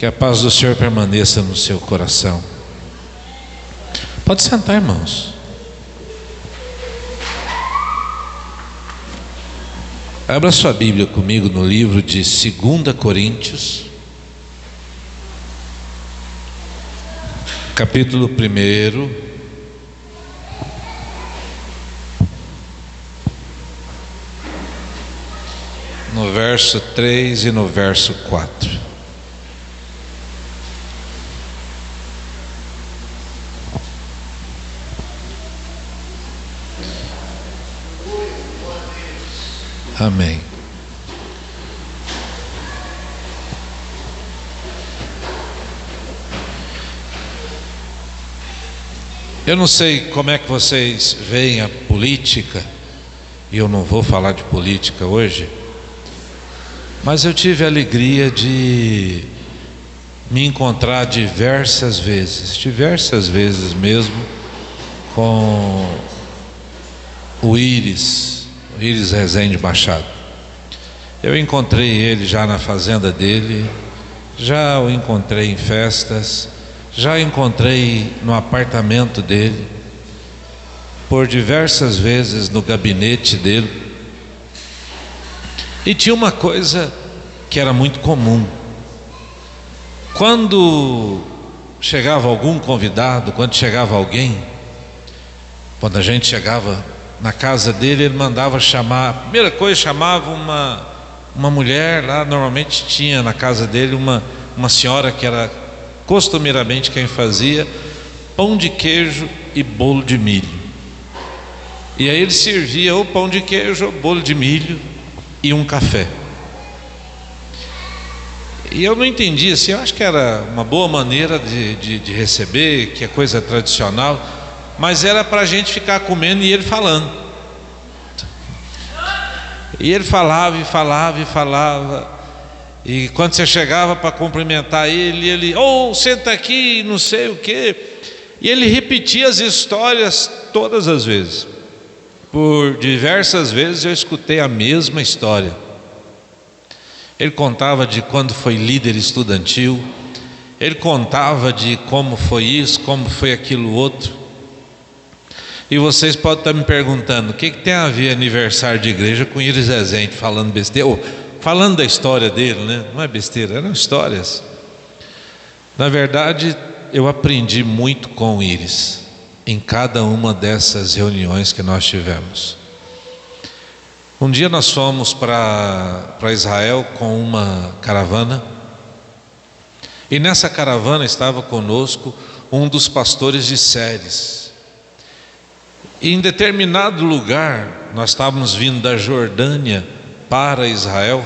Que a paz do Senhor permaneça no seu coração. Pode sentar, irmãos. Abra sua Bíblia comigo no livro de 2 Coríntios, capítulo 1, no verso 3 e no verso 4. Amém. Eu não sei como é que vocês veem a política, e eu não vou falar de política hoje, mas eu tive a alegria de me encontrar diversas vezes mesmo, com o Íris Rezende Machado. Eu encontrei ele já na fazenda dele, já o encontrei em festas, já encontrei no apartamento dele, por diversas vezes no gabinete dele. E tinha uma coisa que era muito comum: quando chegava algum convidado, quando chegava alguém, quando a gente chegava na casa dele, ele mandava chamar, a primeira coisa, chamava uma mulher lá. Normalmente tinha na casa dele uma senhora que era costumeiramente quem fazia pão de queijo e bolo de milho. E aí ele servia o pão de queijo, o bolo de milho e um café. E eu não entendia assim, eu acho que era uma boa maneira de receber, que é coisa tradicional, mas era para a gente ficar comendo e ele falando. E ele falava e falava e falava. E quando você chegava para cumprimentar ele, senta aqui, não sei o quê. E ele repetia as histórias todas as vezes. Por diversas vezes eu escutei a mesma história. Ele contava de quando foi líder estudantil, ele contava de como foi isso, como foi aquilo outro. E vocês podem estar me perguntando: o que tem a ver aniversário de igreja com Íris Rezende falando besteira, ou falando da história dele, né? Não é besteira, eram histórias. Na verdade, eu aprendi muito com o Íris em cada uma dessas reuniões que nós tivemos. Um dia nós fomos para Israel com uma caravana, e nessa caravana estava conosco um dos pastores de Séries. E em determinado lugar, nós estávamos vindo da Jordânia para Israel,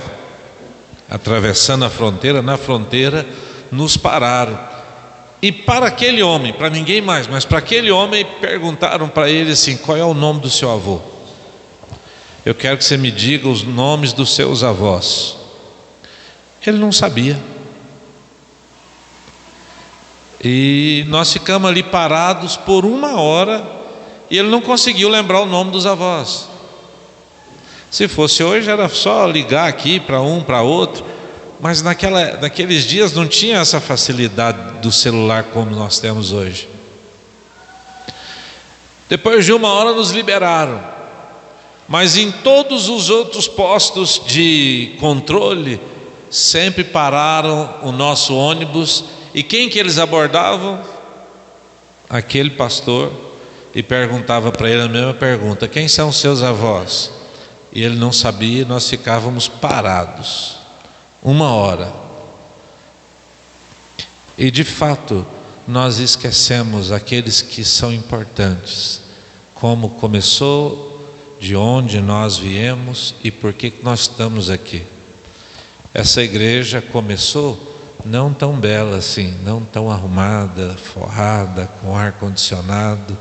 atravessando a fronteira. Na fronteira nos pararam, e para aquele homem, para ninguém mais, mas para aquele homem, perguntaram para ele assim: qual é o nome do seu avô? Eu quero que você me diga os nomes dos seus avós. Ele não sabia. E nós ficamos ali parados por 1 hora, e ele não conseguiu lembrar o nome dos avós. Se fosse hoje era só ligar aqui para um, para outro, mas naqueles dias não tinha essa facilidade do celular como nós temos hoje. Depois de 1 hora nos liberaram, mas em todos os outros postos de controle sempre pararam o nosso ônibus. E quem que eles abordavam? Aquele pastor. E perguntava para ele a mesma pergunta: quem são seus avós? E ele não sabia, e nós ficávamos parados 1 hora. E de fato nós esquecemos aqueles que são importantes, como começou, de onde nós viemos e por que nós estamos aqui. Essa igreja começou não tão bela assim, não tão arrumada, forrada, com ar-condicionado.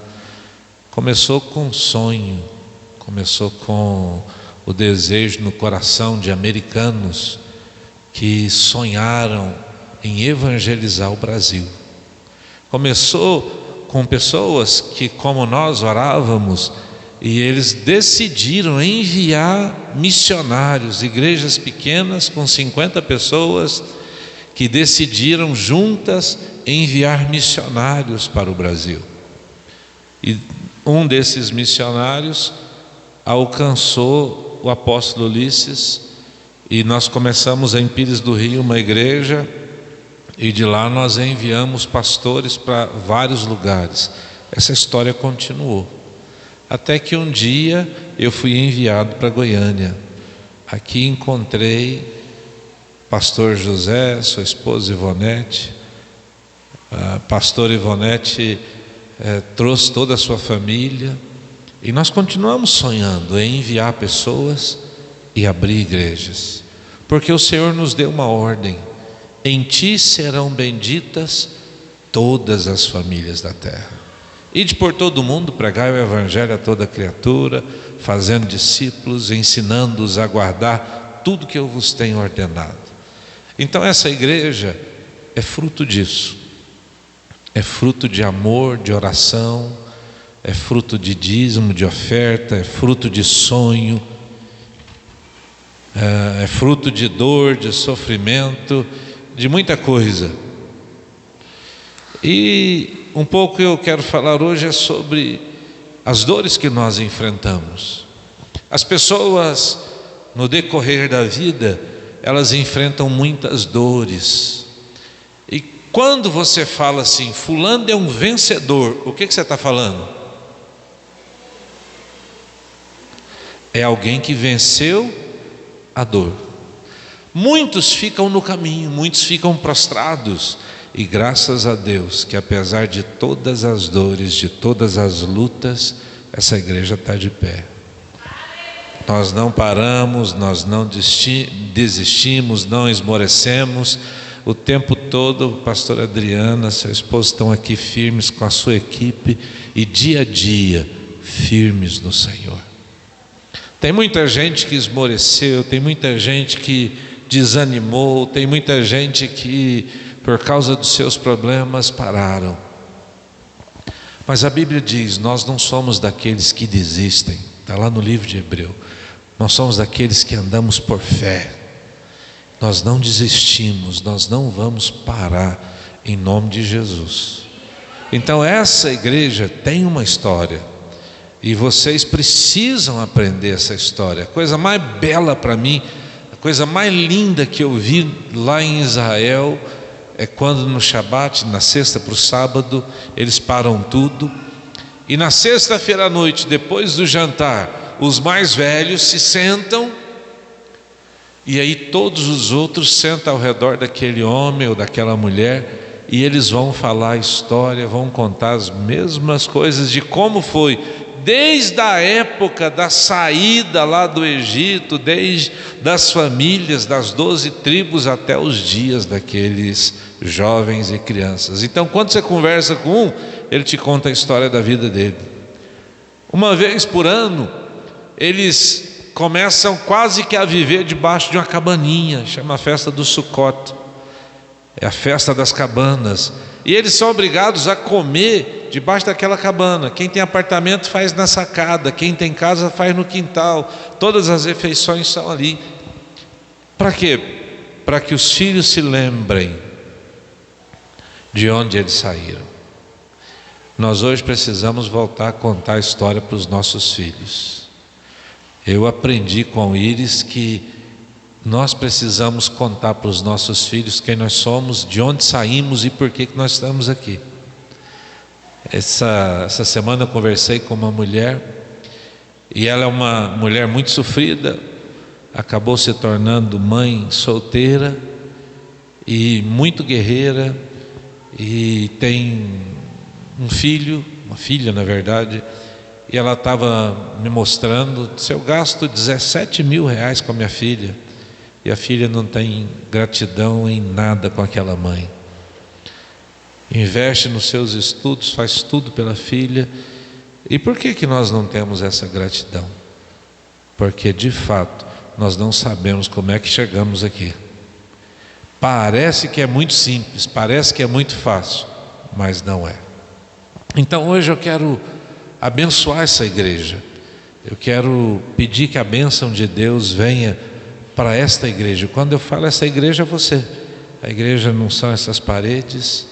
Começou com um sonho, começou com o desejo no coração de americanos que sonharam em evangelizar o Brasil. Começou com pessoas que, como nós, orávamos, e eles decidiram enviar missionários, igrejas pequenas com 50 pessoas, que decidiram juntas enviar missionários para o Brasil. E um desses missionários alcançou o apóstolo Ulisses, e nós começamos em Pires do Rio uma igreja, e de lá nós enviamos pastores para vários lugares. Essa história continuou, até que um dia eu fui enviado para Goiânia. Aqui encontrei pastor José, sua esposa Ivonete. A pastora Ivonete trouxe toda a sua família, e nós continuamos sonhando em enviar pessoas e abrir igrejas, porque o Senhor nos deu uma ordem: em ti serão benditas todas as famílias da terra. Ide por todo o mundo, pregai o evangelho a toda criatura, fazendo discípulos, ensinando-os a guardar tudo que eu vos tenho ordenado. Então essa igreja é fruto disso, é fruto de amor, de oração, é fruto de dízimo, de oferta, é fruto de sonho, é fruto de dor, de sofrimento, de muita coisa. E um pouco eu quero falar hoje é sobre as dores que nós enfrentamos. As pessoas, no decorrer da vida, elas enfrentam muitas dores. E quando você fala assim, fulano é um vencedor, o que você está falando? É alguém que venceu a dor. Muitos ficam no caminho, muitos ficam prostrados, e graças a Deus que apesar de todas as dores, de todas as lutas, essa igreja está de pé. Nós não paramos, nós não desistimos, não esmorecemos. O tempo todo, o pastor Adriana, seu esposo estão aqui firmes com a sua equipe, e dia a dia firmes no Senhor. Tem muita gente que esmoreceu, tem muita gente que desanimou, tem muita gente que por causa dos seus problemas pararam. Mas a Bíblia diz: nós não somos daqueles que desistem. Está lá no livro de Hebreu. Nós somos daqueles que andamos por fé. Nós não desistimos, nós não vamos parar, em nome de Jesus. Então essa igreja tem uma história, e vocês precisam aprender essa história. A coisa mais bela para mim, a coisa mais linda que eu vi lá em Israel, é quando no Shabat, na sexta para o sábado, eles param tudo, e na sexta-feira à noite, depois do jantar, os mais velhos se sentam, e aí todos os outros sentam ao redor daquele homem ou daquela mulher, e eles vão falar a história, vão contar as mesmas coisas de como foi, desde a época da saída lá do Egito, desde das famílias, das 12 tribos, até os dias daqueles jovens e crianças. Então quando você conversa com um, ele te conta a história da vida dele. Uma vez por ano, eles começam quase que a viver debaixo de uma cabaninha, chama a festa do Sukkot, é a festa das cabanas, e eles são obrigados a comer debaixo daquela cabana. Quem tem apartamento faz na sacada, quem tem casa faz no quintal, todas as refeições são ali. Para quê? Para que os filhos se lembrem de onde eles saíram. Nós hoje precisamos voltar a contar a história para os nossos filhos. Eu aprendi com o Iris que nós precisamos contar para os nossos filhos quem nós somos, de onde saímos e por que nós estamos aqui. Essa semana eu conversei com uma mulher, e ela é uma mulher muito sofrida, acabou se tornando mãe solteira e muito guerreira, e tem um filho, uma filha na verdade, e ela estava me mostrando: se eu gasto 17 mil reais com a minha filha, e a filha não tem gratidão em nada com aquela mãe. Investe nos seus estudos, faz tudo pela filha. E por que nós não temos essa gratidão? Porque de fato nós não sabemos como é que chegamos aqui. Parece que é muito simples, parece que é muito fácil, mas não é. Então hoje eu quero abençoar essa igreja. Eu quero pedir que a bênção de Deus venha para esta igreja. Quando eu falo essa igreja, é você. A igreja não são essas paredes,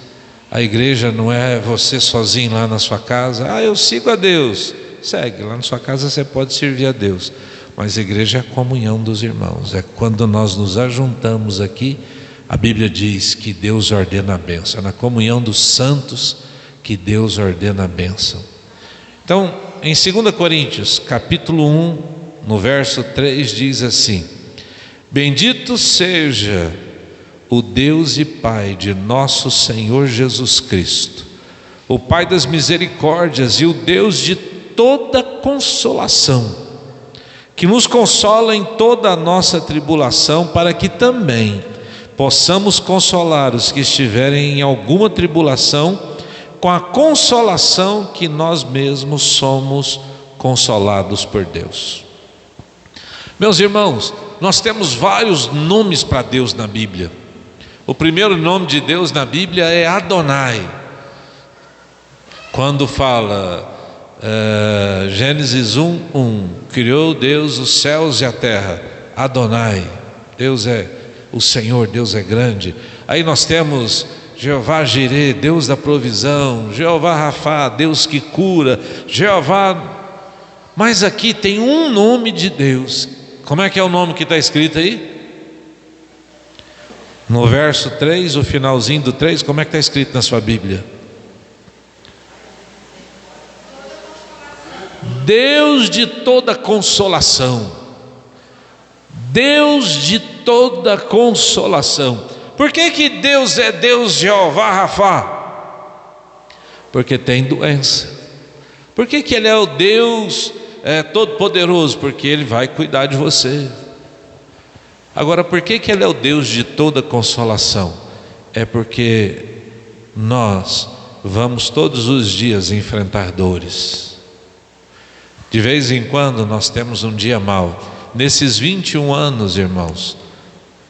a igreja não é você sozinho lá na sua casa. Eu sigo a Deus. Segue, lá na sua casa você pode servir a Deus, mas a igreja é a comunhão dos irmãos, é quando nós nos ajuntamos aqui. A Bíblia diz que Deus ordena a bênção, é na comunhão dos santos que Deus ordena a bênção. Então, em 2 Coríntios, capítulo 1, no verso 3, diz assim: bendito seja o Deus e Pai de nosso Senhor Jesus Cristo, o Pai das misericórdias e o Deus de toda consolação, que nos consola em toda a nossa tribulação, para que também possamos consolar os que estiverem em alguma tribulação, com a consolação que nós mesmos somos consolados por Deus. Meus irmãos, nós temos vários nomes para Deus na Bíblia. O primeiro nome de Deus na Bíblia é Adonai. Quando fala Gênesis 1:1, criou Deus os céus e a terra. Adonai, Deus é o Senhor, Deus é grande. Aí nós temos Jeová Jirê, Deus da provisão, Jeová Rafá, Deus que cura, Jeová. Mas aqui tem um nome de Deus. Como é que é o nome que está escrito aí? No verso 3, o finalzinho do 3, como é que está escrito na sua Bíblia? Deus de toda consolação. Deus de toda consolação. Por que Deus é Deus Jeová Rafá? Porque tem doença. Por que Ele é o Deus todo-poderoso? Porque Ele vai cuidar de você. Agora, por que Ele é o Deus de toda consolação? É porque nós vamos todos os dias enfrentar dores. De vez em quando nós temos um dia mau. Nesses 21 anos, irmãos,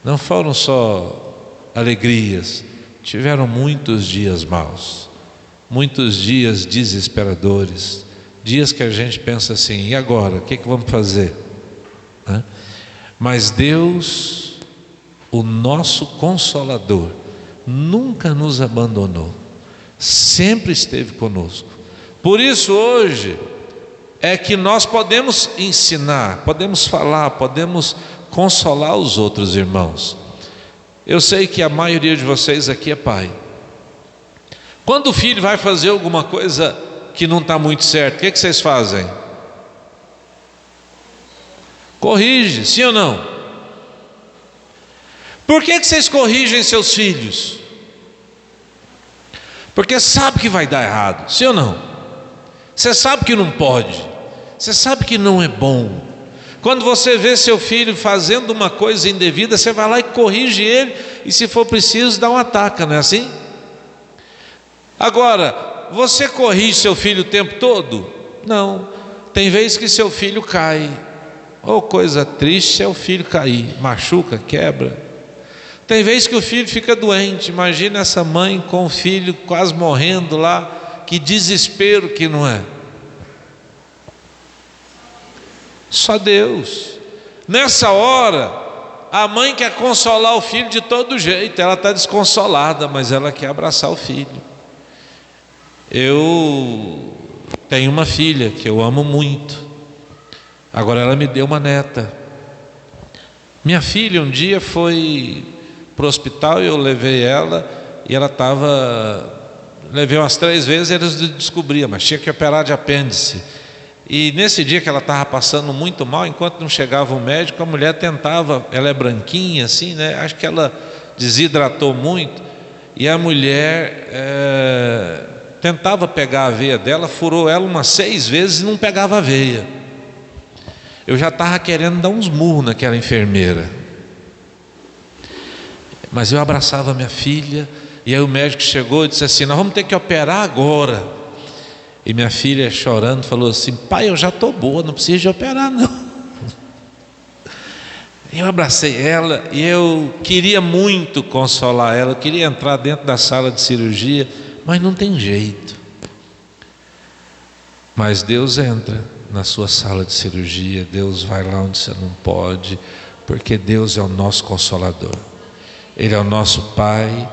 não foram só alegrias, tiveram muitos dias maus, muitos dias desesperadores, dias que a gente pensa assim: e agora? O que vamos fazer? Mas Deus, o nosso Consolador, nunca nos abandonou, sempre esteve conosco. Por isso hoje é que nós podemos ensinar, podemos falar, podemos consolar os outros irmãos. Eu sei que a maioria de vocês aqui é pai. Quando o filho vai fazer alguma coisa que não está muito certo, o que vocês fazem? Corrige, sim ou não? Por que vocês corrigem seus filhos? Porque sabe que vai dar errado, sim ou não? Você sabe que não pode, você sabe que não é bom. Quando você vê seu filho fazendo uma coisa indevida, você vai lá e corrige ele, e se for preciso, dá um ataque, não é assim? Agora, você corrige seu filho o tempo todo? Não. Tem vezes que seu filho cai. Coisa triste é o filho cair, machuca, quebra. Tem vezes que o filho fica doente. Imagina essa mãe com o filho quase morrendo lá, que desespero que não é. Só Deus. Nessa hora, a mãe quer consolar o filho de todo jeito. Ela está desconsolada, mas ela quer abraçar o filho. Eu tenho uma filha que eu amo muito. Agora ela me deu uma neta. Minha filha um dia foi para o hospital e eu levei ela, e ela estava, levei umas 3 vezes e eles descobriam, mas tinha que operar de apêndice. E nesse dia que ela estava passando muito mal, enquanto não chegava o médico, a mulher tentava, ela é branquinha assim, né? Acho que ela desidratou muito, e a mulher tentava pegar a veia dela, furou ela umas 6 vezes e não pegava a veia. Eu já estava querendo dar uns murros naquela enfermeira, mas eu abraçava minha filha, e aí o médico chegou e disse assim: nós vamos ter que operar agora. E minha filha chorando falou assim: pai, eu já estou boa, não preciso de operar não. Eu abracei ela e eu queria muito consolar ela, eu queria entrar dentro da sala de cirurgia, mas não tem jeito. Mas Deus entra na sua sala de cirurgia, Deus vai lá onde você não pode, porque Deus é o nosso Consolador. Ele é o nosso Pai,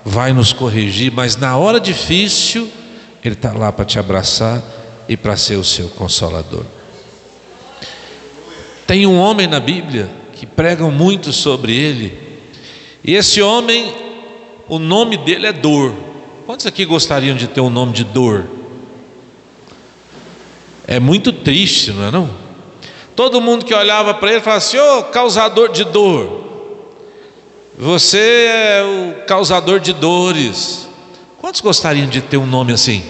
vai nos corrigir, mas na hora difícil Ele está lá para te abraçar e para ser o seu consolador. Tem um homem na Bíblia que pregam muito sobre ele, e esse homem, o nome dele é Dor. Quantos aqui gostariam de ter um nome de Dor? É muito triste, não é não? Todo mundo que olhava para ele falava assim: ô causador de dor, você é o causador de dores. Quantos gostariam de ter um nome assim?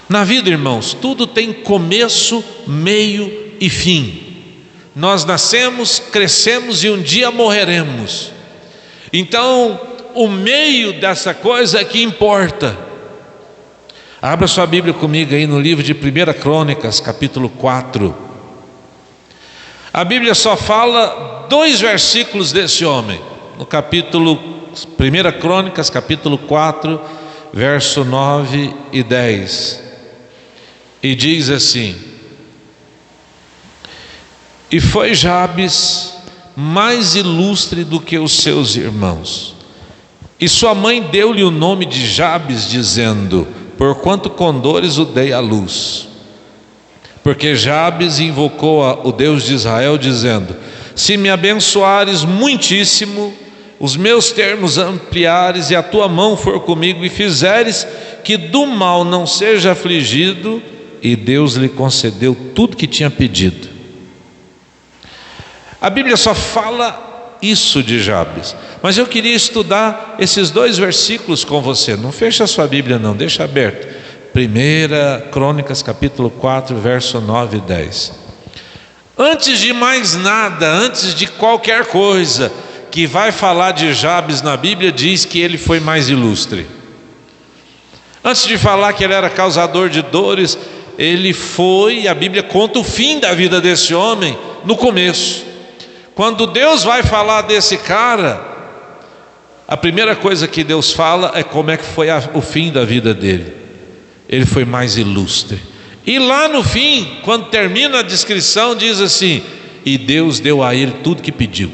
Na vida, irmãos, tudo tem começo, meio e fim. Nós nascemos, crescemos e um dia morreremos. Então, o meio dessa coisa é que importa. Abra sua Bíblia comigo aí no livro de 1 Crônicas, capítulo 4. A Bíblia só fala 2 versículos desse homem. No capítulo 1 Crônicas, capítulo 4, verso 9 e 10. E diz assim: e foi Jabes mais ilustre do que os seus irmãos, e sua mãe deu-lhe o nome de Jabes, dizendo: porquanto com dores o dei à luz. Porque Jabes invocou o Deus de Israel, dizendo: se me abençoares muitíssimo, os meus termos ampliares, e a tua mão for comigo, e fizeres que do mal não seja afligido. E Deus lhe concedeu tudo que tinha pedido. A Bíblia só fala isso de Jabes, mas eu queria estudar esses 2 versículos com você. Não fecha a sua Bíblia não, deixa aberto. 1 Crônicas capítulo 4, verso 9 e 10. Antes de mais nada, antes de qualquer coisa que vai falar de Jabes na Bíblia, diz que ele foi mais ilustre. Antes de falar que ele era causador de dores, ele foi, a Bíblia conta o fim da vida desse homem no começo. Quando Deus vai falar desse cara, a primeira coisa que Deus fala é como é que foi o fim da vida dele. Ele foi mais ilustre. E lá no fim, quando termina a descrição, diz assim: e Deus deu a ele tudo que pediu.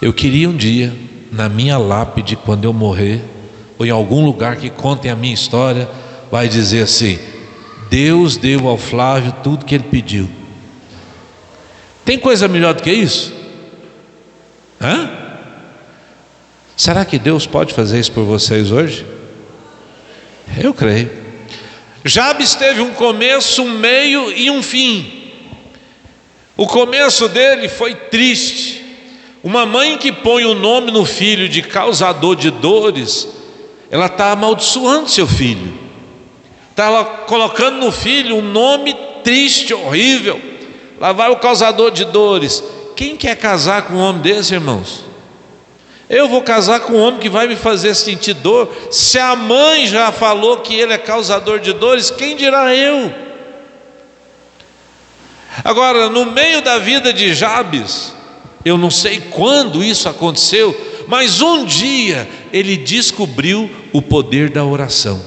Eu queria um dia, na minha lápide, quando eu morrer, ou em algum lugar que contem a minha história, vai dizer assim: Deus deu ao Flávio tudo que ele pediu. Tem coisa melhor do que isso? Hã? Será que Deus pode fazer isso por vocês hoje? Eu creio. Jabes teve um começo, um meio e um fim. O começo dele foi triste. Uma mãe que põe o nome no filho de causador de dores, ela está amaldiçoando seu filho, está colocando no filho um nome triste, horrível. Lá vai o causador de dores. Quem quer casar com um homem desse, irmãos? Eu vou casar com um homem que vai me fazer sentir dor? Se a mãe já falou que ele é causador de dores, quem dirá eu? Agora, no meio da vida de Jabes, eu não sei quando isso aconteceu, mas um dia ele descobriu o poder da oração.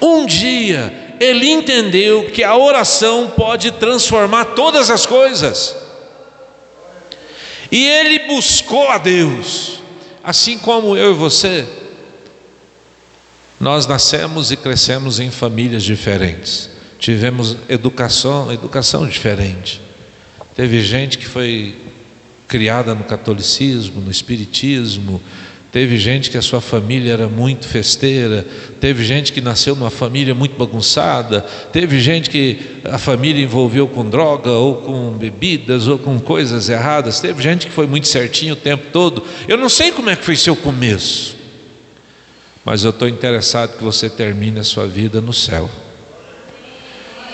Um dia ele entendeu que a oração pode transformar todas as coisas. E ele buscou a Deus. Assim como eu e você, nós nascemos e crescemos em famílias diferentes. Tivemos educação diferente. Teve gente que foi criada no catolicismo, no espiritismo. Teve gente que a sua família era muito festeira. Teve gente que nasceu numa família muito bagunçada. Teve gente que a família envolveu com droga, ou com bebidas, ou com coisas erradas. Teve gente que foi muito certinho o tempo todo. Eu não sei como é que foi seu começo, mas eu estou interessado que você termine a sua vida no céu.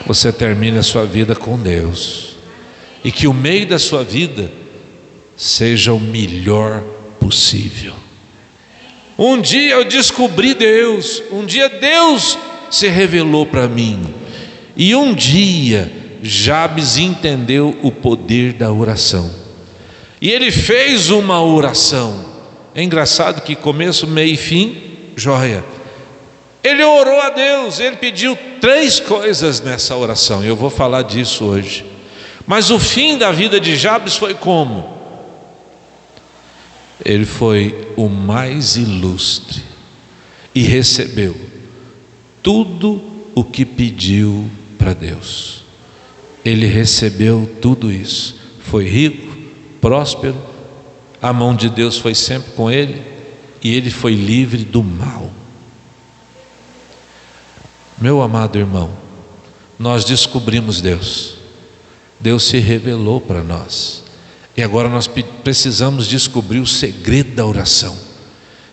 Você termine a sua vida com Deus, e que o meio da sua vida seja o melhor possível. Um dia eu descobri Deus, um dia Deus se revelou para mim, e um dia Jabes entendeu o poder da oração, e ele fez uma oração. É engraçado que começo, meio e fim, joia. Ele orou a Deus, ele pediu 3 coisas nessa oração, e eu vou falar disso hoje. Mas o fim da vida de Jabes foi como? Ele foi o mais ilustre e recebeu tudo o que pediu para Deus. Ele recebeu tudo isso. Foi rico, próspero, a mão de Deus foi sempre com ele e ele foi livre do mal. Meu amado irmão, nós descobrimos Deus. Deus se revelou para nós. E agora nós precisamos descobrir o segredo da oração,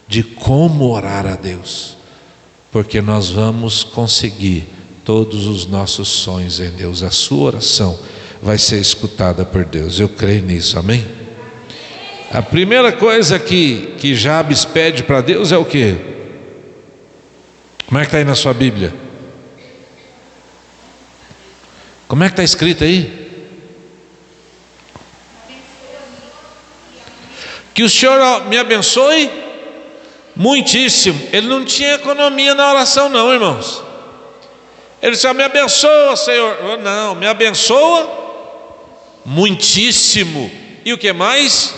de como orar a Deus, porque nós vamos conseguir todos os nossos sonhos em Deus. A sua oração vai ser escutada por Deus. Eu creio nisso, amém? A primeira coisa que Jabes pede para Deus é o quê? Como é que está aí na sua Bíblia? Como é que está escrito aí? Que o Senhor me abençoe muitíssimo. Ele não tinha economia na oração não, irmãos. Ele disse: me abençoa, Senhor. Não, me abençoa muitíssimo. E o que mais?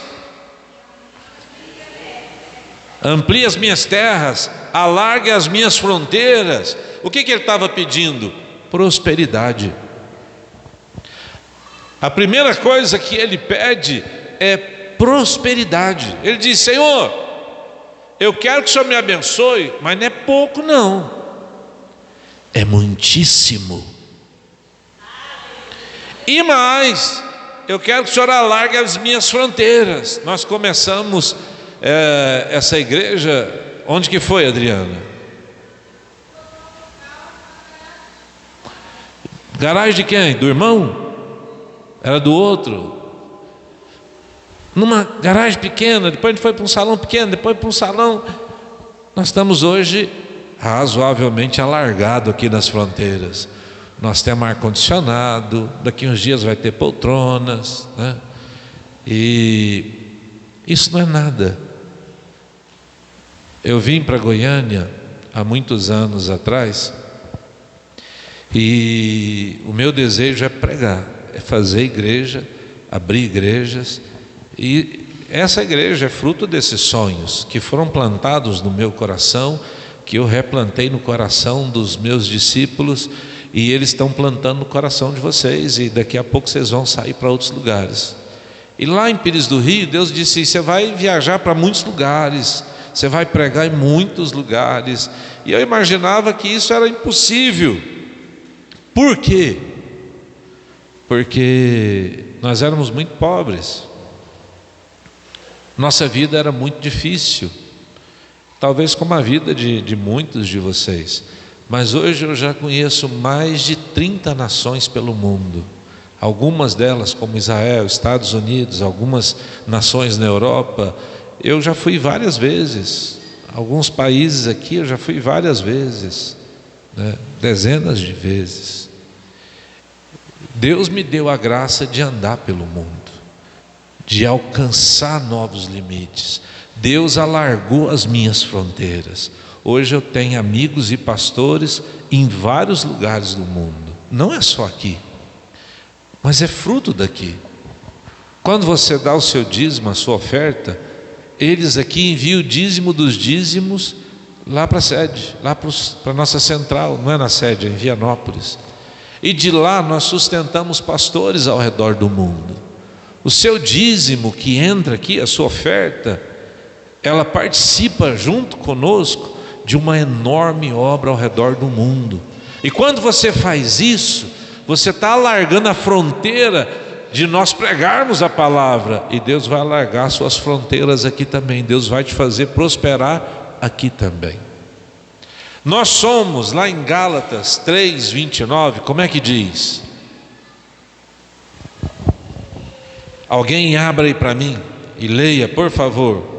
Amplie as minhas terras, alargue as minhas fronteiras. O que ele estava pedindo? Prosperidade. A primeira coisa que ele pede é prosperidade. Ele diz: Senhor, eu quero que o Senhor me abençoe, mas não é pouco não, é muitíssimo. E mais, eu quero que o Senhor alargue as minhas fronteiras. Nós começamos essa igreja, onde que foi, Adriana? Garagem de quem? Do irmão? Era do outro? Numa garagem pequena, depois a gente foi para um salão pequeno, depois para um salão. Nós estamos hoje razoavelmente alargado aqui nas fronteiras. Nós temos ar-condicionado, daqui uns dias vai ter poltronas, né? E isso não é nada. Eu vim para Goiânia há muitos anos atrás, e o meu desejo é pregar, é fazer igreja, abrir igrejas. E essa igreja é fruto desses sonhos que foram plantados no meu coração, que eu replantei no coração dos meus discípulos, e eles estão plantando no coração de vocês, e daqui a pouco vocês vão sair para outros lugares. E lá em Pires do Rio, Deus disse: você vai viajar para muitos lugares, você vai pregar em muitos lugares. E eu imaginava que isso era impossível. Por quê? Porque nós éramos muito pobres. Nossa vida era muito difícil, talvez como a vida de muitos de vocês. Mas hoje eu já conheço mais de 30 nações pelo mundo. Algumas delas, como Israel, Estados Unidos, algumas nações na Europa, eu já fui várias vezes. Alguns países aqui eu já fui várias vezes, né? Dezenas de vezes. Deus me deu a graça de andar pelo mundo, de alcançar novos limites. Deus alargou as minhas fronteiras. Hoje eu tenho amigos e pastores em vários lugares do mundo. Não é só aqui, mas é fruto daqui. Quando você dá o seu dízimo, a sua oferta, eles aqui enviam o dízimo dos dízimos lá para a sede, lá para a nossa central. Não é na sede, é em Vianópolis. E de lá nós sustentamos pastores ao redor do mundo. O seu dízimo que entra aqui, a sua oferta, ela participa junto conosco de uma enorme obra ao redor do mundo. E quando você faz isso, você está alargando a fronteira de nós pregarmos a palavra, e Deus vai alargar suas fronteiras aqui também. Deus vai te fazer prosperar aqui também. Nós somos, lá em Gálatas 3:29, como é que diz? Alguém abra aí para mim e leia, por favor.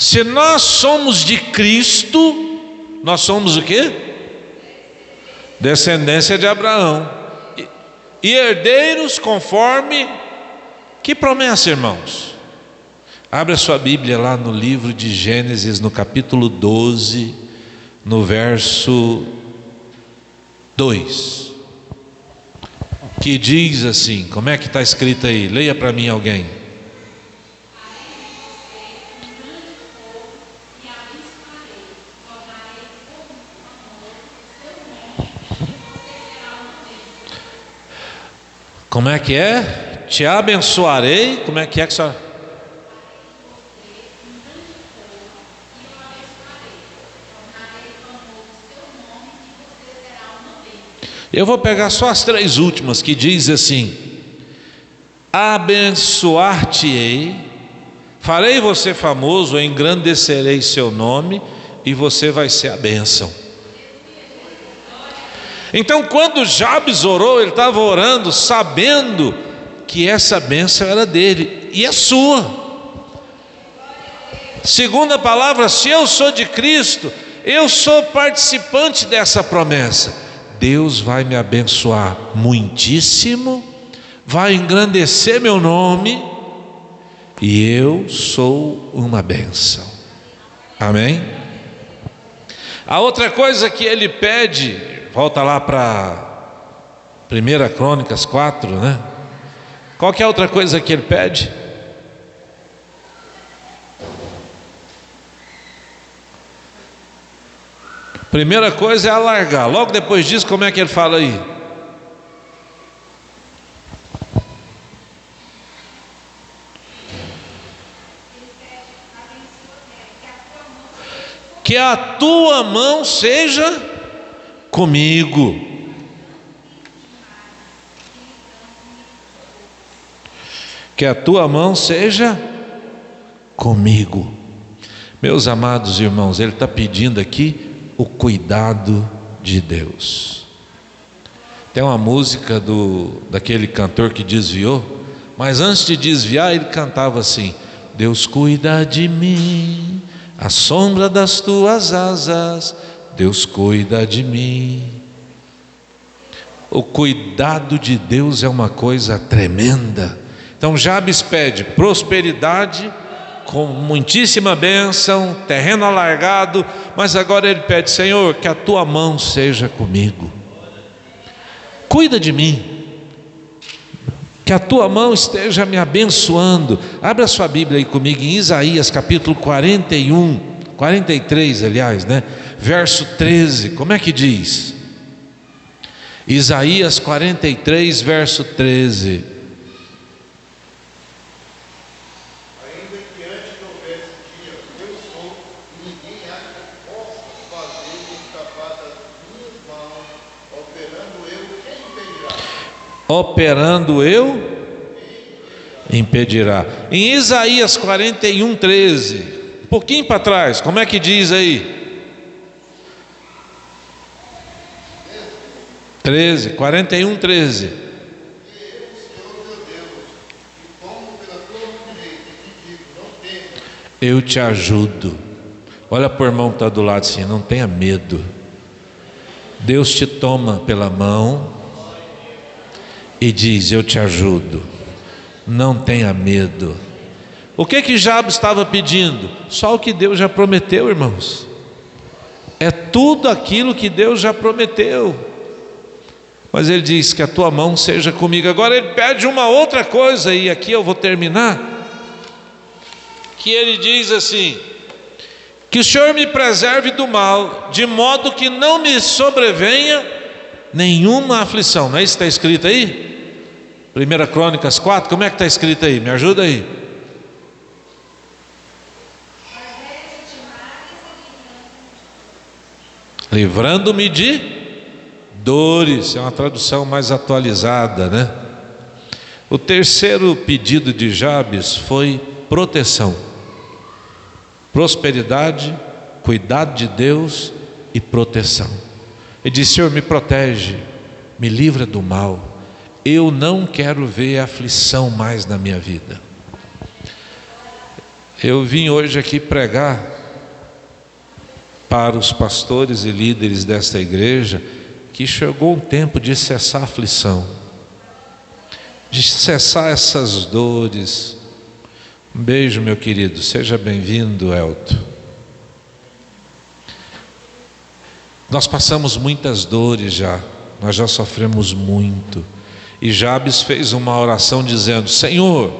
Se nós somos de Cristo, nós somos o quê? Descendência de Abraão, e herdeiros conforme que promessa, irmãos? Abra sua Bíblia lá no livro de Gênesis, no capítulo 12, no verso 2, que diz assim, como é que está escrito aí? Leia para mim alguém. Como é que é? Te abençoarei. Como é que só? Eu vou pegar só as 3 últimas, que diz assim: abençoar-te-ei, farei você famoso, engrandecerei seu nome, e você vai ser a bênção. Então, quando Jabes orou, ele estava orando sabendo que essa bênção era dele e é sua. Segundo a palavra, se eu sou de Cristo, eu sou participante dessa promessa. Deus vai me abençoar muitíssimo, vai engrandecer meu nome, e eu sou uma bênção. Amém? A outra coisa que ele pede, volta lá para 1 Crônicas 4, né? Qual que é a outra coisa que ele pede? Primeira coisa é alargar. Logo depois disso, como é que ele fala aí? Que a tua mão seja comigo. Que a tua mão seja comigo. Meus amados irmãos, ele está pedindo aqui o cuidado de Deus. Tem uma música daquele cantor que desviou, mas antes de desviar ele cantava assim: Deus cuida de mim, à sombra das tuas asas, Deus cuida de mim. O cuidado de Deus é uma coisa tremenda. Então Jabes pede prosperidade, com muitíssima bênção, terreno alargado, mas agora ele pede: Senhor, que a tua mão seja comigo, cuida de mim, que a tua mão esteja me abençoando. Abra sua Bíblia aí comigo em Isaías capítulo 43, aliás, né? Verso 13, como é que diz? Isaías 43, verso 13. Operando eu, impedirá. Em Isaías 41, 13, um pouquinho para trás, como é que diz aí? 41, 13. Eu te ajudo. Olha para o irmão que está do lado assim: não tenha medo. Deus te toma pela mão e diz: eu te ajudo, não tenha medo. O que Jabes estava pedindo? Só o que Deus já prometeu, irmãos. É tudo aquilo que Deus já prometeu. Mas ele diz: que a tua mão seja comigo. Agora ele pede uma outra coisa, e aqui eu vou terminar, que ele diz assim: que o Senhor me preserve do mal, de modo que não me sobrevenha nenhuma aflição. Não é isso que está escrito aí? 1 Crônicas 4, como é que está escrito aí? Me ajuda aí. Livrando-me de dores, é uma tradução mais atualizada, né? O terceiro pedido de Jabes foi proteção, prosperidade, cuidado de Deus e proteção. Ele disse: Senhor, me protege, me livra do mal. Eu não quero ver aflição mais na minha vida. Eu vim hoje aqui pregar para os pastores e líderes desta igreja que chegou um tempo de cessar a aflição, de cessar essas dores. Um beijo, meu querido, seja bem-vindo, Elton. Nós passamos muitas dores já, nós já sofremos muito. E Jabes fez uma oração dizendo: Senhor,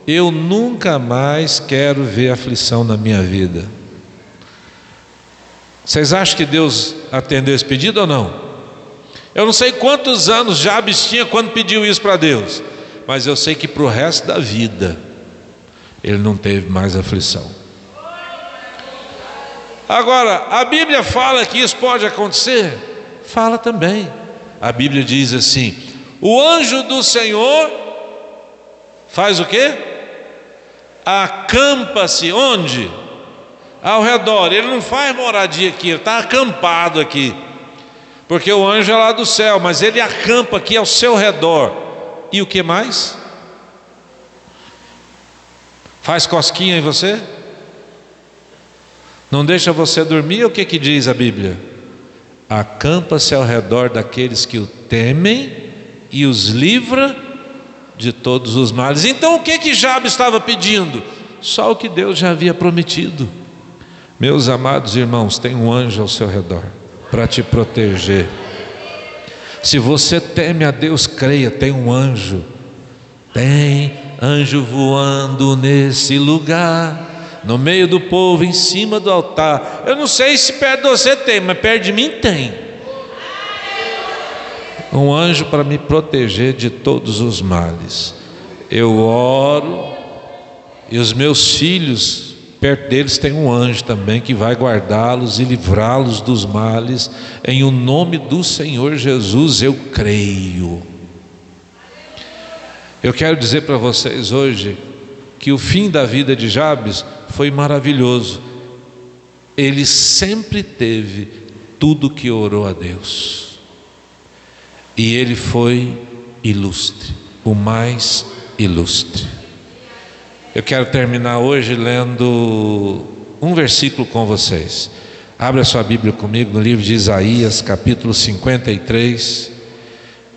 eu nunca mais quero ver aflição na minha vida. Vocês acham que Deus atendeu esse pedido ou não? Eu não sei quantos anos Jabes tinha quando pediu isso para Deus, mas eu sei que para o resto da vida ele não teve mais aflição. Agora, a Bíblia fala que isso pode acontecer? Fala também. A Bíblia diz assim: o anjo do Senhor faz o quê? Acampa-se onde? Ao redor. Ele não faz moradia aqui, ele está acampado aqui, porque o anjo é lá do céu, mas ele acampa aqui ao seu redor. E o que mais? Faz cosquinha em você? Não deixa você dormir? O que diz a Bíblia? Acampa-se ao redor daqueles que o temem e os livra de todos os males. Então o que Jabes estava pedindo? Só o que Deus já havia prometido. Meus amados irmãos, tem um anjo ao seu redor para te proteger. Se você teme a Deus, creia, tem um anjo. Tem anjo voando nesse lugar, no meio do povo, em cima do altar. Eu não sei se perto de você tem, mas perto de mim tem. Um anjo para me proteger de todos os males. Eu oro, e os meus filhos, perto deles tem um anjo também que vai guardá-los e livrá-los dos males. Em o nome do Senhor Jesus eu creio. Eu quero dizer para vocês hoje que o fim da vida de Jabes foi maravilhoso. Ele sempre teve tudo que orou a Deus, e ele foi ilustre, o mais ilustre. Eu quero terminar hoje lendo um versículo com vocês. Abra sua Bíblia comigo no livro de Isaías, capítulo 53,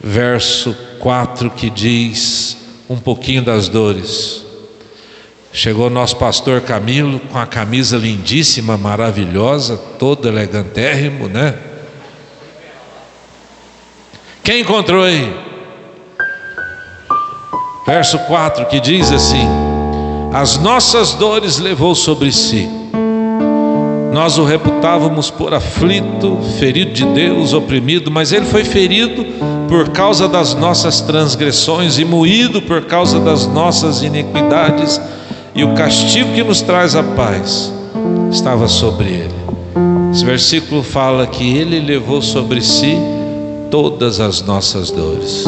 verso 4, que diz um pouquinho das dores. Chegou nosso pastor Camilo com a camisa lindíssima, maravilhosa, todo elegantérrimo, né? Quem encontrou aí? Verso 4, que diz assim: as nossas dores levou sobre si, nós o reputávamos por aflito, ferido de Deus, oprimido, mas ele foi ferido por causa das nossas transgressões e moído por causa das nossas iniquidades, e o castigo que nos traz a paz estava sobre ele. Esse versículo fala que ele levou sobre si todas as nossas dores.